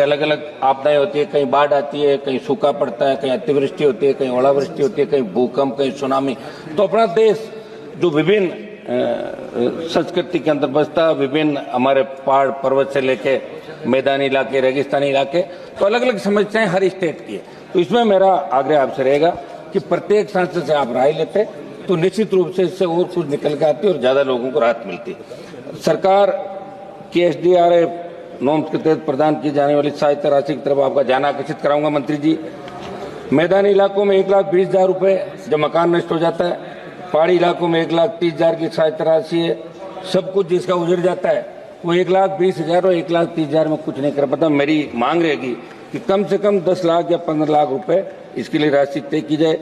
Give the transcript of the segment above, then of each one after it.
अलग अलग आपदाएं होती है, कहीं बाढ़ आती है, कहीं सूखा पड़ता है, कहीं अतिवृष्टि होती है, कहीं ओलावृष्टि होती है, कहीं भूकंप, कहीं सुनामी। तो अपना देश जो विभिन्न संस्कृति के अंदर बसता है, विभिन्न हमारे पहाड़ पर्वत से लेके मैदानी इलाके, रेगिस्तानी इलाके, तो अलग अलग समस्याएं हर स्टेट की है। तो इसमें मेरा आग्रह आपसे रहेगा कि प्रत्येक सांसद से आप राय लेते तो निश्चित रूप से इससे और कुछ निकल के आती और ज्यादा लोगों को राहत मिलती। सरकार की SDRF नॉर्म्स के तहत प्रदान की जाने वाली सहायता राशि की तरफ आपका ध्यान आकर्षित कराऊंगा मंत्री जी। मैदानी इलाकों में 1,20,000 रुपए जब मकान नष्ट हो जाता है, पहाड़ी इलाकों में 1,30,000 की सहायता राशि है। सब कुछ जिसका उजड़ जाता है वो 1,20,000 और 1,30,000 में कुछ नहीं कर पाता। मेरी मांग रहेगी कि कम से कम 10 लाख या 15 लाख रुपए इसके लिए राशि तय की जाए।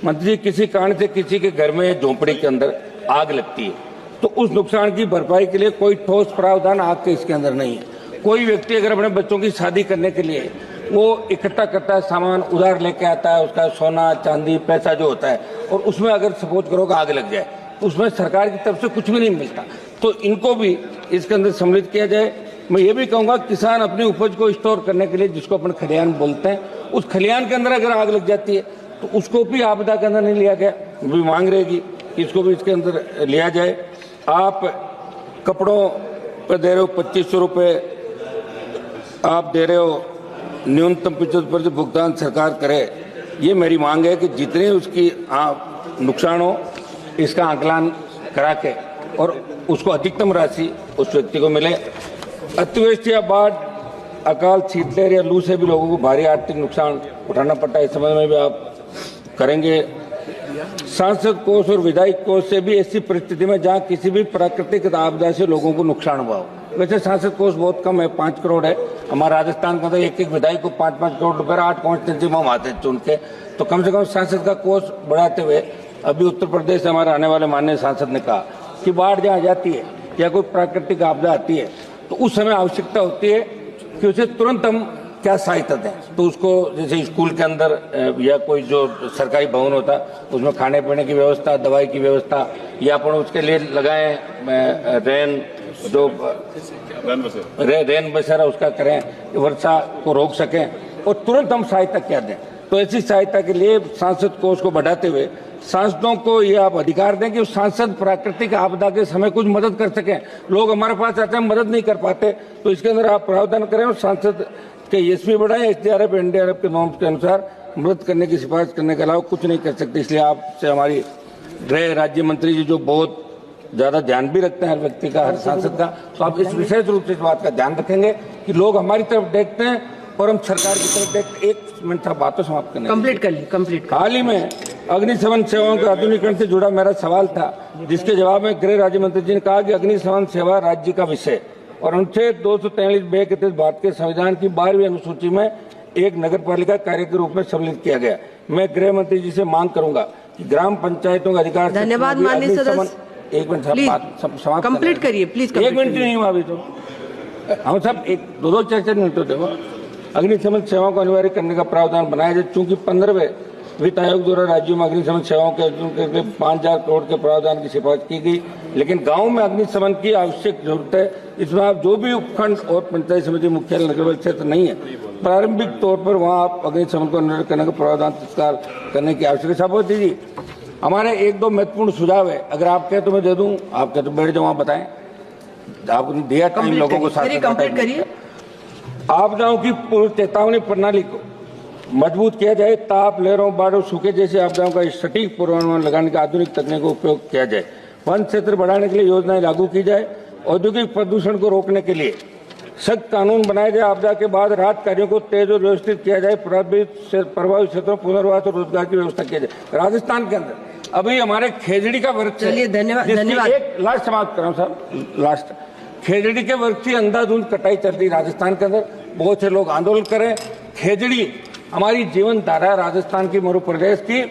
मंत्री जी, किसी कारण से किसी के घर में झोंपड़ी के अंदर आग लगती है तो उस नुकसान की भरपाई के लिए कोई ठोस प्रावधान आग के इसके अंदर नहीं है। कोई व्यक्ति अगर अपने बच्चों की शादी करने के लिए वो इकट्ठा करता है, सामान उधार लेके आता है, उसका सोना चांदी पैसा जो होता है, और उसमें अगर सपोज करो कि आग लग जाए तो उसमें सरकार की तरफ से कुछ भी नहीं मिलता। तो इनको भी इसके अंदर सम्मिलित किया जाए। मैं ये भी कहूंगा किसान अपनी उपज को स्टोर करने के लिए, जिसको अपन खलिहान बोलते हैं, उस खलिहान के अंदर अगर आग लग जाती है तो उसको भी आपदा के अंदर नहीं लिया गया। भी मांग रहेगी कि इसको भी इसके अंदर लिया जाए। आप कपड़ों पर दे रहे हो 2500 रुपये, आप दे रहे हो न्यूनतम 75% भुगतान सरकार करे। ये मेरी मांग है कि जितने उसकी नुकसान हो इसका आकलन करा के और उसको अधिकतम राशि उस व्यक्ति को मिले। अतिवृष्टि या बाढ़, अकाल, शीतलहर या लू से भी लोगों को भारी आर्थिक नुकसान उठाना पड़ता है। इस समय में भी आप करेंगे। सांसद कोष और विधायक कोष से भी ऐसी परिस्थिति में जहां किसी भी प्राकृतिक आपदा से लोगों को नुकसान हुआ हो। वैसे सांसद कोष बहुत कम है, 5 करोड़ है। हमारा राजस्थान का तो एक विधायक को 5-5 करोड़ रुपए 8 कॉन्स्टिट्यूंसी में हम आते चुन के, तो कम से कम सांसद का कोष बढ़ाते हुए अभी उत्तर प्रदेश से हमारे आने वाले माननीय सांसद ने कहा कि बाढ़ जहाँ जाती है या कोई प्राकृतिक आपदा आती है तो उस समय आवश्यकता होती है कि उसे तुरंत हम क्या सहायता दें। तो उसको जैसे स्कूल के अंदर या कोई जो सरकारी भवन होता है उसमें खाने पीने की व्यवस्था, दवाई की व्यवस्था, या अपन उसके लिए लगाएं रेन बसेरा उसका करें, वर्षा को रोक सकें और तुरंत हम सहायता क्या दें। तो ऐसी सहायता के लिए सांसद कोष को बढ़ाते हुए सांसदों को ये आप अधिकार दें कि उस सांसद प्राकृतिक आपदा के समय कुछ मदद कर सकें। लोग हमारे पास आते हैं, मदद नहीं कर पाते, तो इसके अंदर आप प्रावधान करें और सांसद के ESP बढ़ाएं। SDRF NDRF के नॉर्म्स के अनुसार मदद करने की सिफारिश करने के अलावा कुछ नहीं कर सकते। इसलिए आपसे हमारी गृह राज्य मंत्री जी जो बहुत ज्यादा ध्यान भी रखते हैं हर व्यक्ति का, हर सांसद का, तो आप इस विशेष रूप से इस बात का ध्यान रखेंगे कि लोग हमारी तरफ देखते हैं और हम सरकार की तरफ देखते। 1 मिनट था, बातों समाप्त करने कंप्लीट कर ली, कंप्लीट। हाल ही में अग्निशमन सेवाओं के आधुनिकीकरण से जुड़ा मेरा सवाल था, जिसके जवाब में गृह राज्य मंत्री जी ने कहा कि अग्निशमन सेवा राज्य का विषय और अनुच्छेद 243(ब) के तहत भारत के संविधान की 12वीं अनुसूची में एक नगरपालिका कार्य के रूप में सम्मिलित किया गया। मैं गृह मंत्री जी से मांग करूंगा कि ग्राम पंचायतों का अधिकार। धन्यवाद माननीय सदस्य। 1 मिनट समाप्त कंप्लीट करिए प्लीज। 1 मिनट नहीं हुआ अभी तो, हम सब 2-2 चर्चा मिनट तो देखो। अग्निशमन सेवाओं को अनिवार्य करने का प्रावधान बनाया जाए। चूंकि 15वें वित्त आयोग द्वारा राज्यों में अग्निशमन सेवाओं के 5,000 करोड़ के प्रावधान की सिफारिश की गई, लेकिन गांव में अग्निशमन की आवश्यक जरूरत है। इसमें आप जो भी उपखंड और पंचायत समिति मुख्यालय नगर क्षेत्र नहीं है, प्रारंभिक तौर पर वहां आप अग्निशमन को अनिवार्य करने का प्रावधान तत्काल करने की आवश्यकता। सभापति जी, हमारे 1-2 महत्वपूर्ण सुझाव है, अगर आप कहें तो मैं दे दूं। आप कहें तो बैठ जाओ, वहां बताएं। आपने दिया टाइम लोगों को साथ कंप्लीट करिए। आपदाओं की पूर्व चेतावनी प्रणाली को मजबूत किया जाए। ताप, लहरों, बाढ़ और सूखे जैसी आपदाओं का सटीक पूर्वानुमान लगाने का आधुनिक तकनीक का उपयोग किया जाए। वन क्षेत्र बढ़ाने के लिए योजनाएं लागू की जाए। औद्योगिक प्रदूषण को रोकने के लिए सख्त कानून बनाए जाए। आपदा के बाद राहत कार्यों को तेज और व्यवस्थित किया जाए। प्रभावित क्षेत्रों में पुनर्वास और रोजगार की व्यवस्था की जाए। राजस्थान के अंदर अभी हमारे खेजड़ी का वृक्ष, चलिए धन्यवाद। एक लास्ट समाप्त कर रहा हूँ साहब, लास्ट। खेजड़ी के वृक्ष की अंधाधुंध कटाई चल रही राजस्थान के अंदर। बहुत से लोग आंदोलन करें। खेजड़ी हमारी जीवन धारा है राजस्थान की, मध्य प्रदेश की,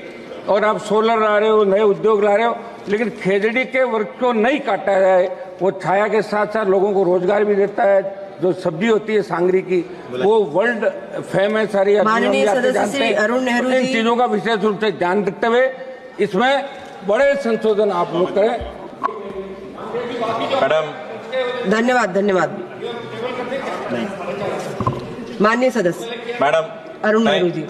और आप सोलर ला रहे हो, नए उद्योग ला रहे हो, लेकिन खेजड़ी के वृक्ष को नहीं काटा जाए। वो छाया के साथ साथ लोगों को रोजगार भी देता है। जो सब्जी होती है सांगरी की, वो वर्ल्ड फेमस सारी। माननीय सदस्य श्री अरुण नेहरू जी, इन चीजों का विशेष रूप से ध्यान रखते हुए इसमें बड़े संशोधन आप लोग करें। मैडम, धन्यवाद। माननीय सदस्य मैडम अरुण नेहरू जी।